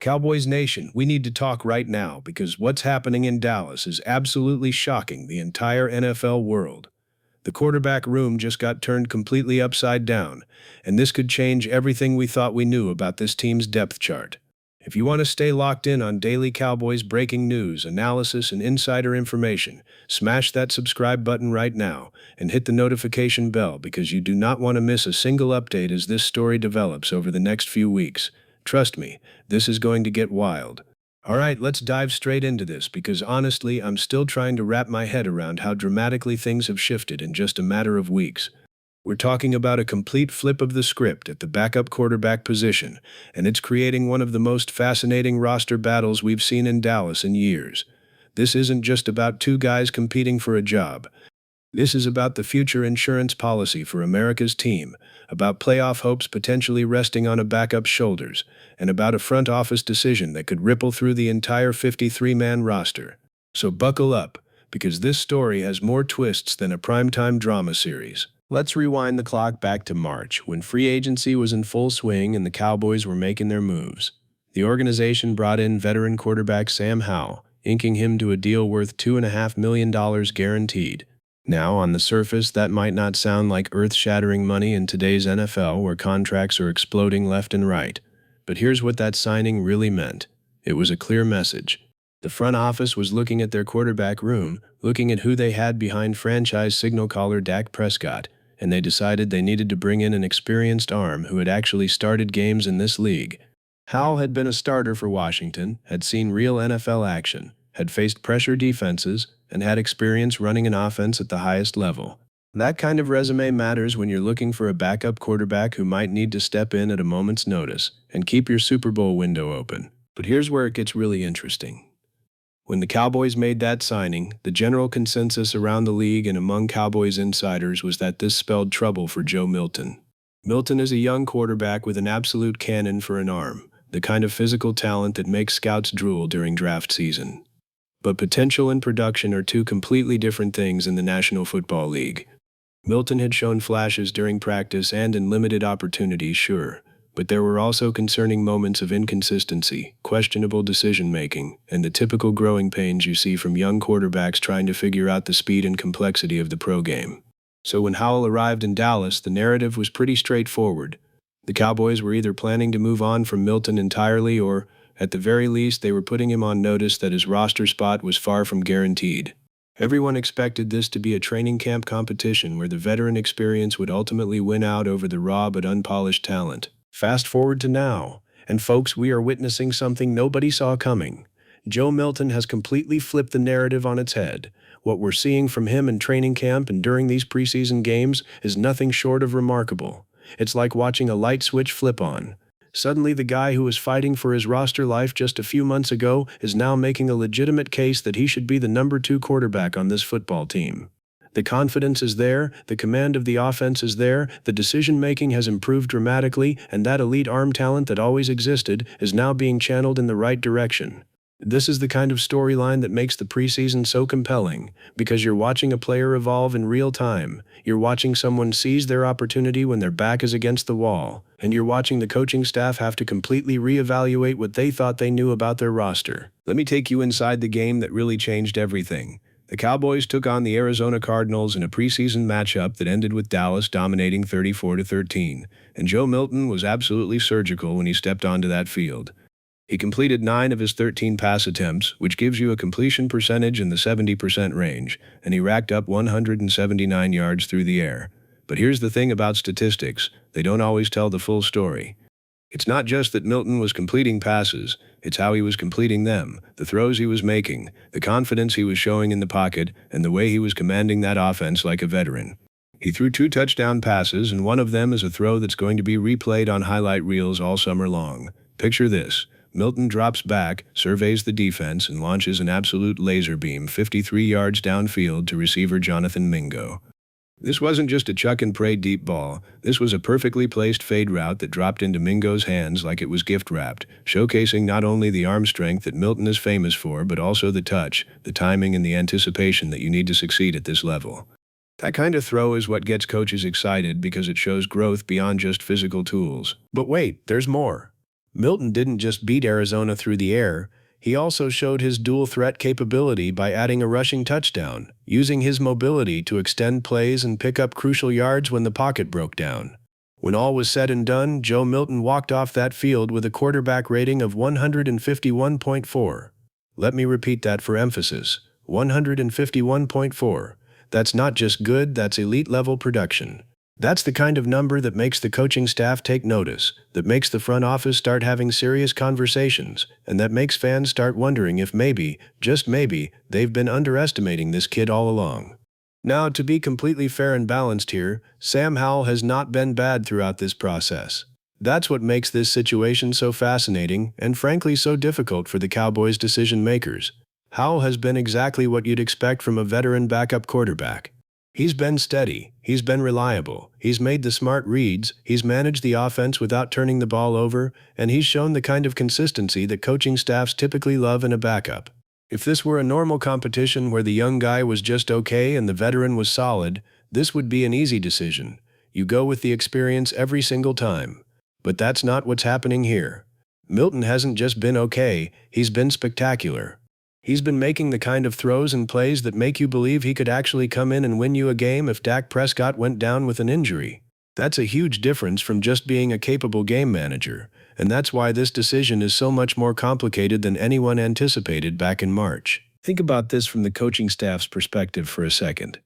Cowboys Nation, we need to talk right now because what's happening in Dallas is absolutely shocking the entire NFL world. The quarterback room just got turned completely upside down, and this could change everything we thought we knew about this team's depth chart. If you want to stay locked in on daily Cowboys breaking news, analysis, and insider information, smash that subscribe button right now and hit the notification bell because you do not want to miss a single update as this story develops over the next few weeks. Trust me, this is going to get wild. All right, let's dive straight into this because honestly, I'm still trying to wrap my head around how dramatically things have shifted in just a matter of weeks. We're talking about a complete flip of the script at the backup quarterback position, and it's creating one of the most fascinating roster battles we've seen in Dallas in years. This isn't just about two guys competing for a job. This is about the future insurance policy for America's team, about playoff hopes potentially resting on a backup's shoulders, and about a front office decision that could ripple through the entire 53-man roster. So buckle up, because this story has more twists than a primetime drama series. Let's rewind the clock back to March, when free agency was in full swing and the Cowboys were making their moves. The organization brought in veteran quarterback Sam Howell, inking him to a deal worth $2.5 million guaranteed. Now, on the surface, that might not sound like earth-shattering money in today's NFL where contracts are exploding left and right. But here's what that signing really meant. It was a clear message. The front office was looking at their quarterback room, looking at who they had behind franchise signal caller Dak Prescott, and they decided they needed to bring in an experienced arm who had actually started games in this league. Howell had been a starter for Washington, had seen real NFL action, had faced pressure defenses, and had experience running an offense at the highest level. That kind of resume matters when you're looking for a backup quarterback who might need to step in at a moment's notice and keep your Super Bowl window open. But here's where it gets really interesting. When the Cowboys made that signing, the general consensus around the league and among Cowboys insiders was that this spelled trouble for Joe Milton. Milton is a young quarterback with an absolute cannon for an arm, the kind of physical talent that makes scouts drool during draft season. But potential and production are two completely different things in the National Football League. Milton had shown flashes during practice and in limited opportunities, sure, but there were also concerning moments of inconsistency, questionable decision-making, and the typical growing pains you see from young quarterbacks trying to figure out the speed and complexity of the pro game. So when Howell arrived in Dallas, the narrative was pretty straightforward. The Cowboys were either planning to move on from Milton entirely or, at the very least, they were putting him on notice that his roster spot was far from guaranteed. Everyone expected this to be a training camp competition where the veteran experience would ultimately win out over the raw but unpolished talent. Fast forward to now, and folks, we are witnessing something nobody saw coming. Joe Milton has completely flipped the narrative on its head. What we're seeing from him in training camp and during these preseason games is nothing short of remarkable. It's like watching a light switch flip on. Suddenly, the guy who was fighting for his roster life just a few months ago is now making a legitimate case that he should be the number 2 quarterback on this football team. The confidence is there, the command of the offense is there, the decision-making has improved dramatically, and that elite arm talent that always existed is now being channeled in the right direction. This is the kind of storyline that makes the preseason so compelling, because you're watching a player evolve in real time, you're watching someone seize their opportunity when their back is against the wall, and you're watching the coaching staff have to completely reevaluate what they thought they knew about their roster. Let me take you inside the game that really changed everything. The Cowboys took on the Arizona Cardinals in a preseason matchup that ended with Dallas dominating 34-13, and Joe Milton was absolutely surgical when he stepped onto that field. He completed 9 of his 13 pass attempts, which gives you a completion percentage in the 70% range, and he racked up 179 yards through the air. But here's the thing about statistics, they don't always tell the full story. It's not just that Milton was completing passes, it's how he was completing them, the throws he was making, the confidence he was showing in the pocket, and the way he was commanding that offense like a veteran. He threw 2 touchdown passes, and one of them is a throw that's going to be replayed on highlight reels all summer long. Picture this. Milton drops back, surveys the defense, and launches an absolute laser beam 53 yards downfield to receiver Jonathan Mingo. This wasn't just a chuck-and-pray deep ball. This was a perfectly placed fade route that dropped into Mingo's hands like it was gift-wrapped, showcasing not only the arm strength that Milton is famous for, but also the touch, the timing, and the anticipation that you need to succeed at this level. That kind of throw is what gets coaches excited because it shows growth beyond just physical tools. But wait, there's more. Milton didn't just beat Arizona through the air, he also showed his dual threat capability by adding a rushing touchdown, using his mobility to extend plays and pick up crucial yards when the pocket broke down. When all was said and done, Joe Milton walked off that field with a quarterback rating of 151.4. Let me repeat that for emphasis. 151.4. That's not just good, that's elite-level production. That's the kind of number that makes the coaching staff take notice, that makes the front office start having serious conversations, and that makes fans start wondering if maybe, just maybe, they've been underestimating this kid all along. Now, to be completely fair and balanced here, Sam Howell has not been bad throughout this process. That's what makes this situation so fascinating and frankly so difficult for the Cowboys' decision-makers. Howell has been exactly what you'd expect from a veteran backup quarterback. He's been steady, he's been reliable, he's made the smart reads, he's managed the offense without turning the ball over, and he's shown the kind of consistency that coaching staffs typically love in a backup. If this were a normal competition where the young guy was just okay and the veteran was solid, this would be an easy decision. You go with the experience every single time. But that's not what's happening here. Milton hasn't just been okay, he's been spectacular. He's been making the kind of throws and plays that make you believe he could actually come in and win you a game if Dak Prescott went down with an injury. That's a huge difference from just being a capable game manager, and that's why this decision is so much more complicated than anyone anticipated back in March. Think about this from the coaching staff's perspective for a second.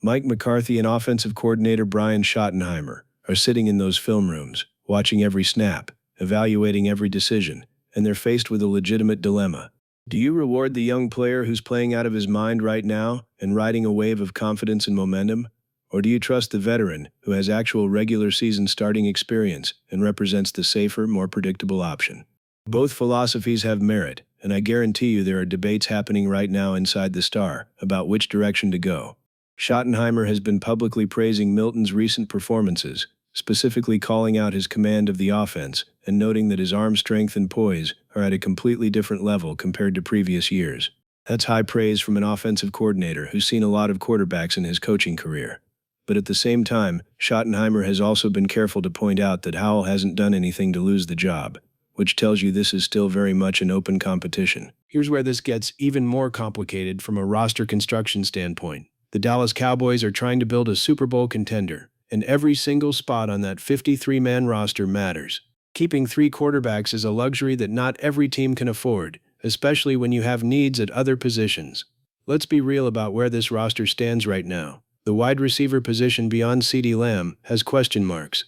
Mike McCarthy and offensive coordinator Brian Schottenheimer are sitting in those film rooms, watching every snap, evaluating every decision, and they're faced with a legitimate dilemma. Do you reward the young player who's playing out of his mind right now and riding a wave of confidence and momentum? Or do you trust the veteran who has actual regular season starting experience and represents the safer, more predictable option? Both philosophies have merit, and I guarantee you there are debates happening right now inside the Star about which direction to go. Schottenheimer has been publicly praising Milton's recent performances, specifically calling out his command of the offense and noting that his arm strength and poise are at a completely different level compared to previous years. That's high praise from an offensive coordinator who's seen a lot of quarterbacks in his coaching career. But at the same time, Schottenheimer has also been careful to point out that Howell hasn't done anything to lose the job, which tells you this is still very much an open competition. Here's where this gets even more complicated from a roster construction standpoint. The Dallas Cowboys are trying to build a Super Bowl contender, and every single spot on that 53-man roster matters. Keeping 3 quarterbacks is a luxury that not every team can afford, especially when you have needs at other positions. Let's be real about where this roster stands right now. The wide receiver position beyond CeeDee Lamb has question marks.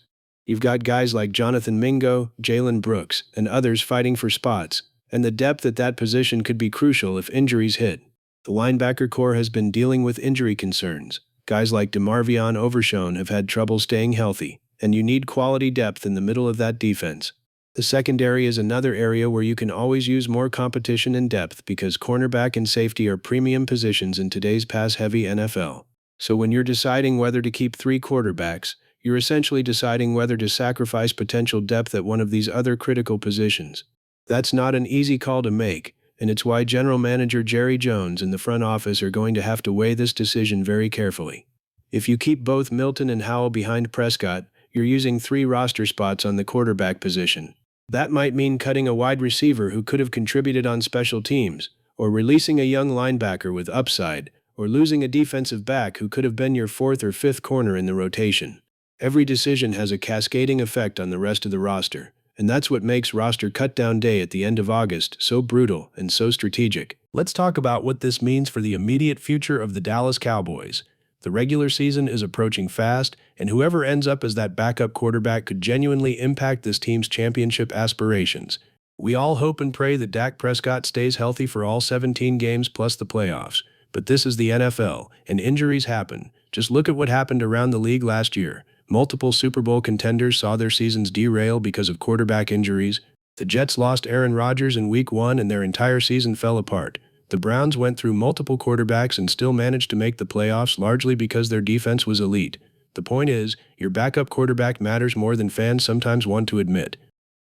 You've got guys like Jonathan Mingo, Jalen Brooks, and others fighting for spots, and the depth at that position could be crucial if injuries hit. The linebacker core has been dealing with injury concerns. Guys like DeMarvion Overshown have had trouble staying healthy, and you need quality depth in the middle of that defense. The secondary is another area where you can always use more competition and depth because cornerback and safety are premium positions in today's pass-heavy NFL. So when you're deciding whether to keep 3 quarterbacks, you're essentially deciding whether to sacrifice potential depth at one of these other critical positions. That's not an easy call to make, and it's why General Manager Jerry Jones and the front office are going to have to weigh this decision very carefully. If you keep both Milton and Howell behind Prescott, you're using 3 roster spots on the quarterback position. That might mean cutting a wide receiver who could have contributed on special teams, or releasing a young linebacker with upside, or losing a defensive back who could have been your 4th or 5th corner in the rotation. Every decision has a cascading effect on the rest of the roster, and that's what makes roster cutdown day at the end of August so brutal and so strategic. Let's talk about what this means for the immediate future of the Dallas Cowboys. The regular season is approaching fast, and whoever ends up as that backup quarterback could genuinely impact this team's championship aspirations. We all hope and pray that Dak Prescott stays healthy for all 17 games plus the playoffs. But this is the NFL, and injuries happen. Just look at what happened around the league last year. Multiple Super Bowl contenders saw their seasons derail because of quarterback injuries. The Jets lost Aaron Rodgers in Week 1 and their entire season fell apart. The Browns went through multiple quarterbacks and still managed to make the playoffs largely because their defense was elite. The point is, your backup quarterback matters more than fans sometimes want to admit.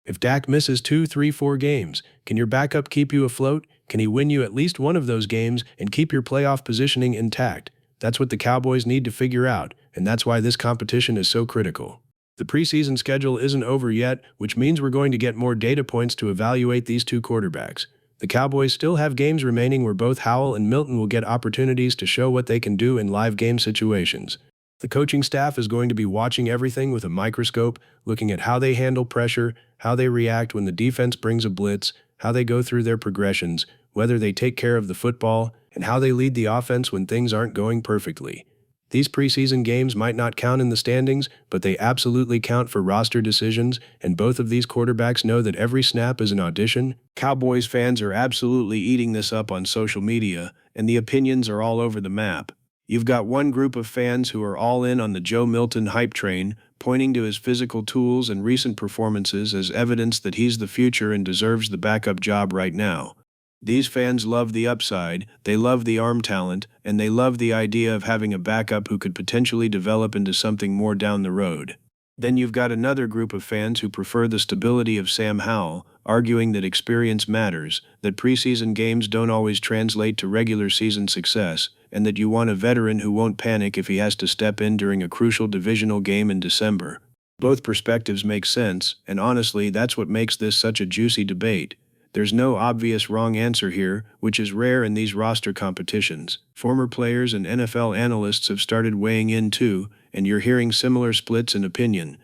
If Dak misses 2, 3, 4 games, can your backup keep you afloat? Can he win you at least one of those games and keep your playoff positioning intact? That's what the Cowboys need to figure out, and that's why this competition is so critical. The preseason schedule isn't over yet, which means we're going to get more data points to evaluate these two quarterbacks. The Cowboys still have games remaining where both Howell and Milton will get opportunities to show what they can do in live game situations. The coaching staff is going to be watching everything with a microscope, looking at how they handle pressure, how they react when the defense brings a blitz, how they go through their progressions, whether they take care of the football, and how they lead the offense when things aren't going perfectly. These preseason games might not count in the standings, but they absolutely count for roster decisions, and both of these quarterbacks know that every snap is an audition. Cowboys fans are absolutely eating this up on social media, and the opinions are all over the map. You've got one group of fans who are all in on the Joe Milton hype train, pointing to his physical tools and recent performances as evidence that he's the future and deserves the backup job right now. These fans love the upside, they love the arm talent, and they love the idea of having a backup who could potentially develop into something more down the road. Then you've got another group of fans who prefer the stability of Sam Howell, arguing that experience matters, that preseason games don't always translate to regular season success, and that you want a veteran who won't panic if he has to step in during a crucial divisional game in December. Both perspectives make sense, and honestly, that's what makes this such a juicy debate. There's no obvious wrong answer here, which is rare in these roster competitions. Former players and NFL analysts have started weighing in too, and you're hearing similar splits in opinion.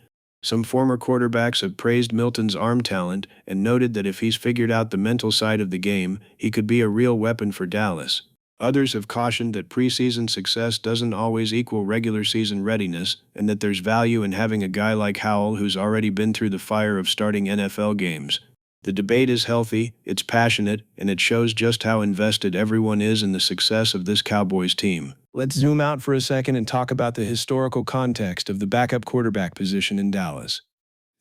Some former quarterbacks have praised Milton's arm talent and noted that if he's figured out the mental side of the game, he could be a real weapon for Dallas. Others have cautioned that preseason success doesn't always equal regular season readiness, and that there's value in having a guy like Howell who's already been through the fire of starting NFL games. The debate is healthy, it's passionate, and it shows just how invested everyone is in the success of this Cowboys team. Let's zoom out for a second and talk about the historical context of the backup quarterback position in Dallas.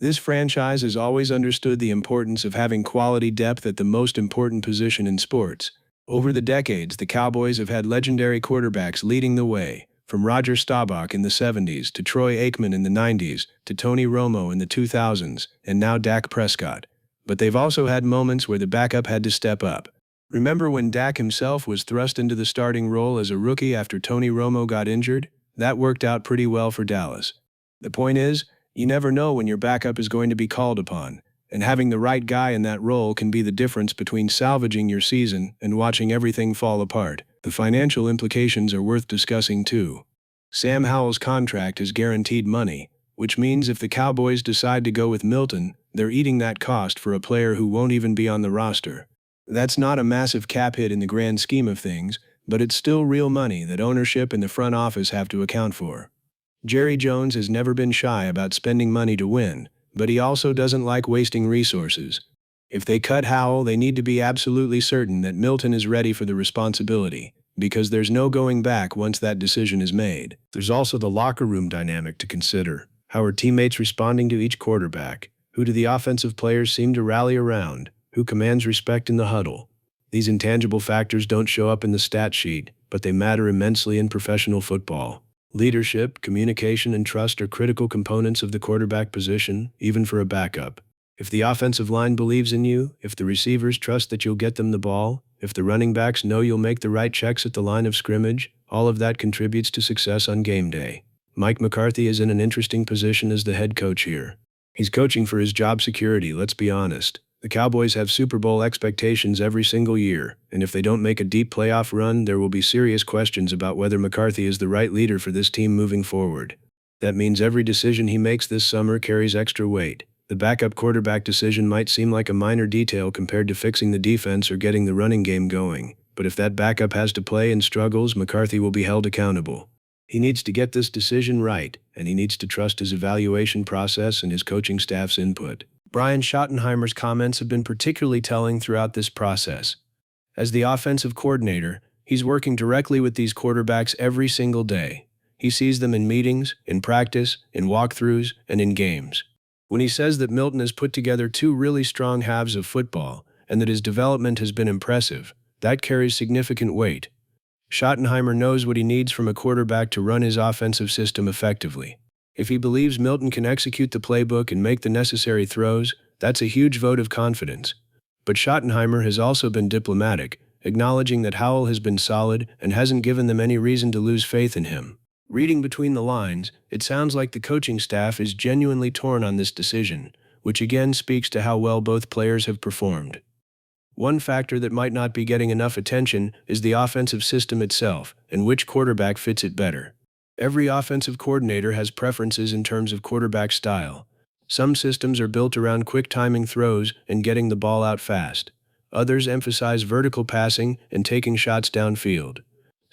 This franchise has always understood the importance of having quality depth at the most important position in sports. Over the decades, the Cowboys have had legendary quarterbacks leading the way, from Roger Staubach in the 70s to Troy Aikman in the 90s to Tony Romo in the 2000s, and now Dak Prescott. But they've also had moments where the backup had to step up. Remember when Dak himself was thrust into the starting role as a rookie after Tony Romo got injured? That worked out pretty well for Dallas. The point is, you never know when your backup is going to be called upon, and having the right guy in that role can be the difference between salvaging your season and watching everything fall apart. The financial implications are worth discussing too. Sam Howell's contract is guaranteed money, which means if the Cowboys decide to go with Milton, they're eating that cost for a player who won't even be on the roster. That's not a massive cap hit in the grand scheme of things, but it's still real money that ownership and the front office have to account for. Jerry Jones has never been shy about spending money to win, but he also doesn't like wasting resources. If they cut Howell, they need to be absolutely certain that Milton is ready for the responsibility, because there's no going back once that decision is made. There's also the locker room dynamic to consider. How are teammates responding to each quarterback? Who do the offensive players seem to rally around? Who commands respect in the huddle? These intangible factors don't show up in the stat sheet, but they matter immensely in professional football. Leadership, communication, and trust are critical components of the quarterback position, even for a backup. If the offensive line believes in you, if the receivers trust that you'll get them the ball, if the running backs know you'll make the right checks at the line of scrimmage, all of that contributes to success on game day. Mike McCarthy is in an interesting position as the head coach here. He's coaching for his job security, let's be honest. The Cowboys have Super Bowl expectations every single year, and if they don't make a deep playoff run, there will be serious questions about whether McCarthy is the right leader for this team moving forward. That means every decision he makes this summer carries extra weight. The backup quarterback decision might seem like a minor detail compared to fixing the defense or getting the running game going, but if that backup has to play and struggles, McCarthy will be held accountable. He needs to get this decision right, and he needs to trust his evaluation process and his coaching staff's input. Brian Schottenheimer's comments have been particularly telling throughout this process. As the offensive coordinator, he's working directly with these quarterbacks every single day. He sees them in meetings, in practice, in walkthroughs, and in games. When he says that Milton has put together two really strong halves of football and that his development has been impressive, that carries significant weight. Schottenheimer knows what he needs from a quarterback to run his offensive system effectively. If he believes Milton can execute the playbook and make the necessary throws, that's a huge vote of confidence. But Schottenheimer has also been diplomatic, acknowledging that Howell has been solid and hasn't given them any reason to lose faith in him. Reading between the lines, it sounds like the coaching staff is genuinely torn on this decision, which again speaks to how well both players have performed. One factor that might not be getting enough attention is the offensive system itself, and which quarterback fits it better. Every offensive coordinator has preferences in terms of quarterback style. Some systems are built around quick timing throws and getting the ball out fast. Others emphasize vertical passing and taking shots downfield.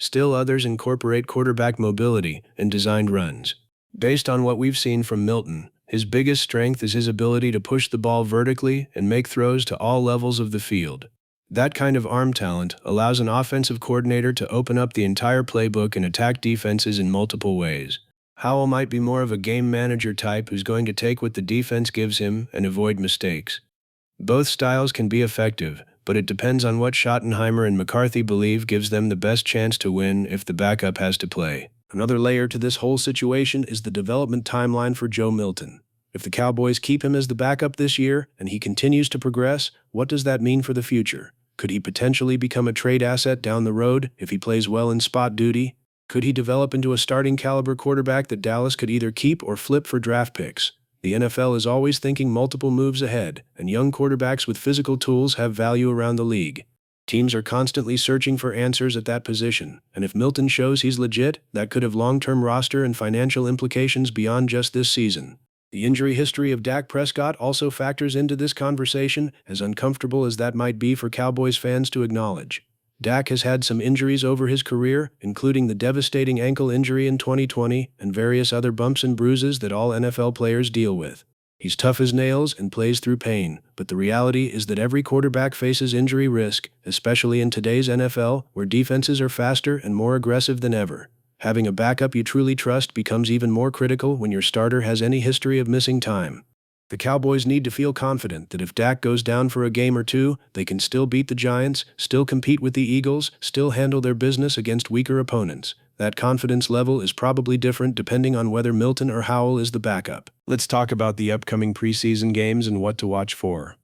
Still others incorporate quarterback mobility and designed runs. Based on what we've seen from Milton, his biggest strength is his ability to push the ball vertically and make throws to all levels of the field. That kind of arm talent allows an offensive coordinator to open up the entire playbook and attack defenses in multiple ways. Howell might be more of a game manager type who's going to take what the defense gives him and avoid mistakes. Both styles can be effective, but it depends on what Schottenheimer and McCarthy believe gives them the best chance to win if the backup has to play. Another layer to this whole situation is the development timeline for Joe Milton. If the Cowboys keep him as the backup this year and he continues to progress, what does that mean for the future? Could he potentially become a trade asset down the road if he plays well in spot duty? Could he develop into a starting caliber quarterback that Dallas could either keep or flip for draft picks? The NFL is always thinking multiple moves ahead, and young quarterbacks with physical tools have value around the league. Teams are constantly searching for answers at that position, and if Milton shows he's legit, that could have long-term roster and financial implications beyond just this season. The injury history of Dak Prescott also factors into this conversation, as uncomfortable as that might be for Cowboys fans to acknowledge. Dak has had some injuries over his career, including the devastating ankle injury in 2020 and various other bumps and bruises that all NFL players deal with. He's tough as nails and plays through pain, but the reality is that every quarterback faces injury risk, especially in today's NFL, where defenses are faster and more aggressive than ever. Having a backup you truly trust becomes even more critical when your starter has any history of missing time. The Cowboys need to feel confident that if Dak goes down for a game or two, they can still beat the Giants, still compete with the Eagles, still handle their business against weaker opponents. That confidence level is probably different depending on whether Milton or Howell is the backup. Let's talk about the upcoming preseason games and what to watch for.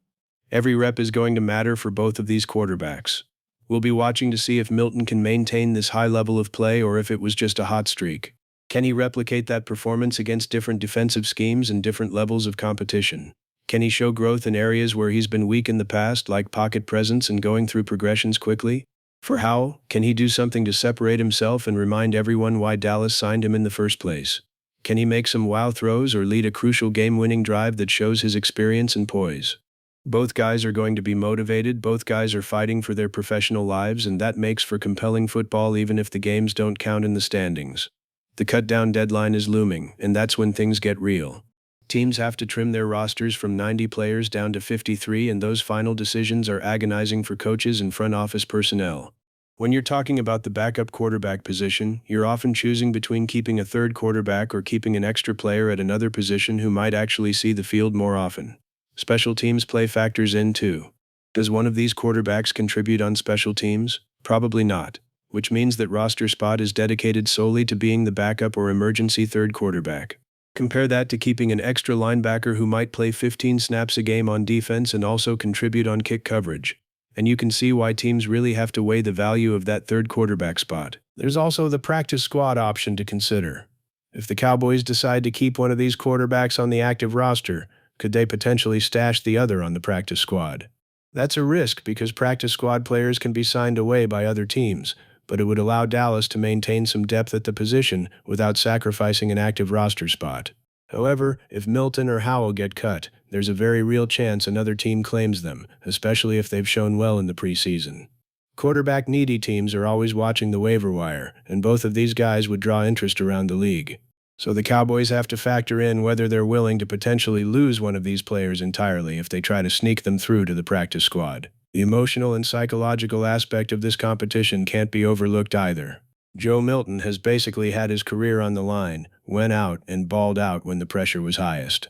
Every rep is going to matter for both of these quarterbacks. We'll be watching to see if Milton can maintain this high level of play or if it was just a hot streak. Can he replicate that performance against different defensive schemes and different levels of competition? Can he show growth in areas where he's been weak in the past, like pocket presence and going through progressions quickly? For Howell, can he do something to separate himself and remind everyone why Dallas signed him in the first place? Can he make some wow throws or lead a crucial game-winning drive that shows his experience and poise? Both guys are going to be motivated, both guys are fighting for their professional lives, and that makes for compelling football even if the games don't count in the standings. The cut-down deadline is looming, and that's when things get real. Teams have to trim their rosters from 90 players down to 53, and those final decisions are agonizing for coaches and front office personnel. When you're talking about the backup quarterback position, you're often choosing between keeping a third quarterback or keeping an extra player at another position who might actually see the field more often. Special teams play factors in too. Does one of these quarterbacks contribute on special teams? Probably not, which means that roster spot is dedicated solely to being the backup or emergency third quarterback. Compare that to keeping an extra linebacker who might play 15 snaps a game on defense and also contribute on kick coverage. And you can see why teams really have to weigh the value of that third quarterback spot. There's also the practice squad option to consider. If the Cowboys decide to keep one of these quarterbacks on the active roster, could they potentially stash the other on the practice squad? That's a risk because practice squad players can be signed away by other teams, but it would allow Dallas to maintain some depth at the position without sacrificing an active roster spot. However, if Milton or Howell get cut, there's a very real chance another team claims them, especially if they've shown well in the preseason. Quarterback-needy teams are always watching the waiver wire, and both of these guys would draw interest around the league. So the Cowboys have to factor in whether they're willing to potentially lose one of these players entirely if they try to sneak them through to the practice squad. The emotional and psychological aspect of this competition can't be overlooked either. Joe Milton has basically had his career on the line, went out and balled out when the pressure was highest.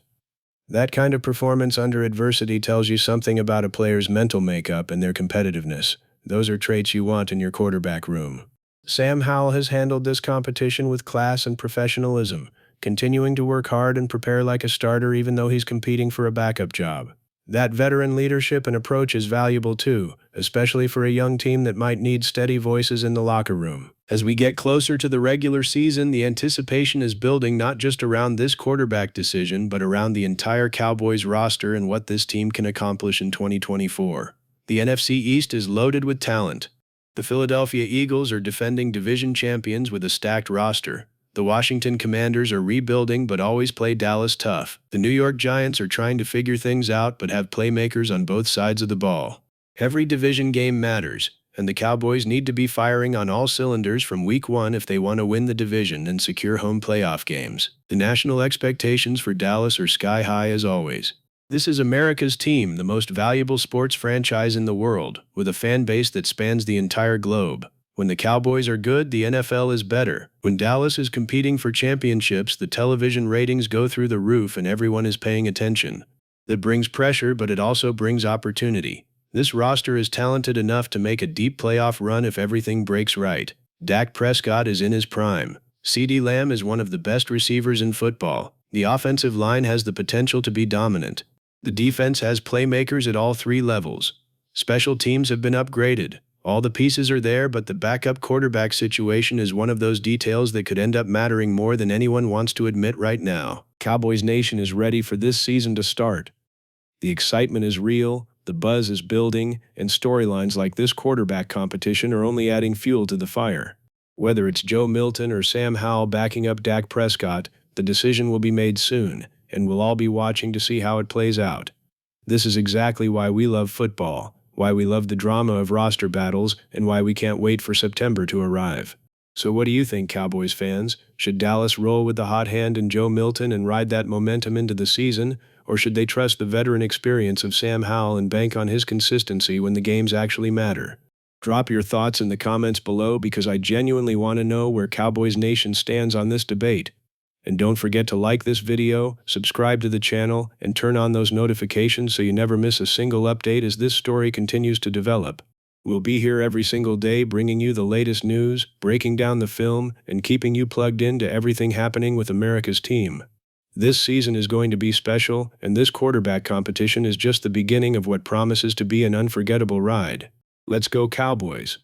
That kind of performance under adversity tells you something about a player's mental makeup and their competitiveness. Those are traits you want in your quarterback room. Sam Howell has handled this competition with class and professionalism, continuing to work hard and prepare like a starter even though he's competing for a backup job. That veteran leadership and approach is valuable too, especially for a young team that might need steady voices in the locker room. As we get closer to the regular season, the anticipation is building not just around this quarterback decision, but around the entire Cowboys roster and what this team can accomplish in 2024. The NFC East is loaded with talent. The Philadelphia Eagles are defending division champions with a stacked roster. The Washington Commanders are rebuilding but always play Dallas tough. The New York Giants are trying to figure things out but have playmakers on both sides of the ball. Every division game matters, and the Cowboys need to be firing on all cylinders from week one if they want to win the division and secure home playoff games. The national expectations for Dallas are sky high as always. This is America's team, the most valuable sports franchise in the world, with a fan base that spans the entire globe. When the Cowboys are good, the NFL is better. When Dallas is competing for championships, the television ratings go through the roof and everyone is paying attention. That brings pressure, but it also brings opportunity. This roster is talented enough to make a deep playoff run if everything breaks right. Dak Prescott is in his prime. CeeDee Lamb is one of the best receivers in football. The offensive line has the potential to be dominant. The defense has playmakers at all three levels. Special teams have been upgraded. All the pieces are there, but the backup quarterback situation is one of those details that could end up mattering more than anyone wants to admit right now. Cowboys Nation is ready for this season to start. The excitement is real, the buzz is building, and storylines like this quarterback competition are only adding fuel to the fire. Whether it's Joe Milton or Sam Howell backing up Dak Prescott, the decision will be made soon, and we'll all be watching to see how it plays out. This is exactly why we love football, why we love the drama of roster battles, and why we can't wait for September to arrive. So what do you think, Cowboys fans? Should Dallas roll with the hot hand and Joe Milton and ride that momentum into the season, or should they trust the veteran experience of Sam Howell and bank on his consistency when the games actually matter? Drop your thoughts in the comments below because I genuinely want to know where Cowboys Nation stands on this debate. And don't forget to like this video, subscribe to the channel, and turn on those notifications so you never miss a single update as this story continues to develop. We'll be here every single day bringing you the latest news, breaking down the film, and keeping you plugged into everything happening with America's team. This season is going to be special, and this quarterback competition is just the beginning of what promises to be an unforgettable ride. Let's go Cowboys!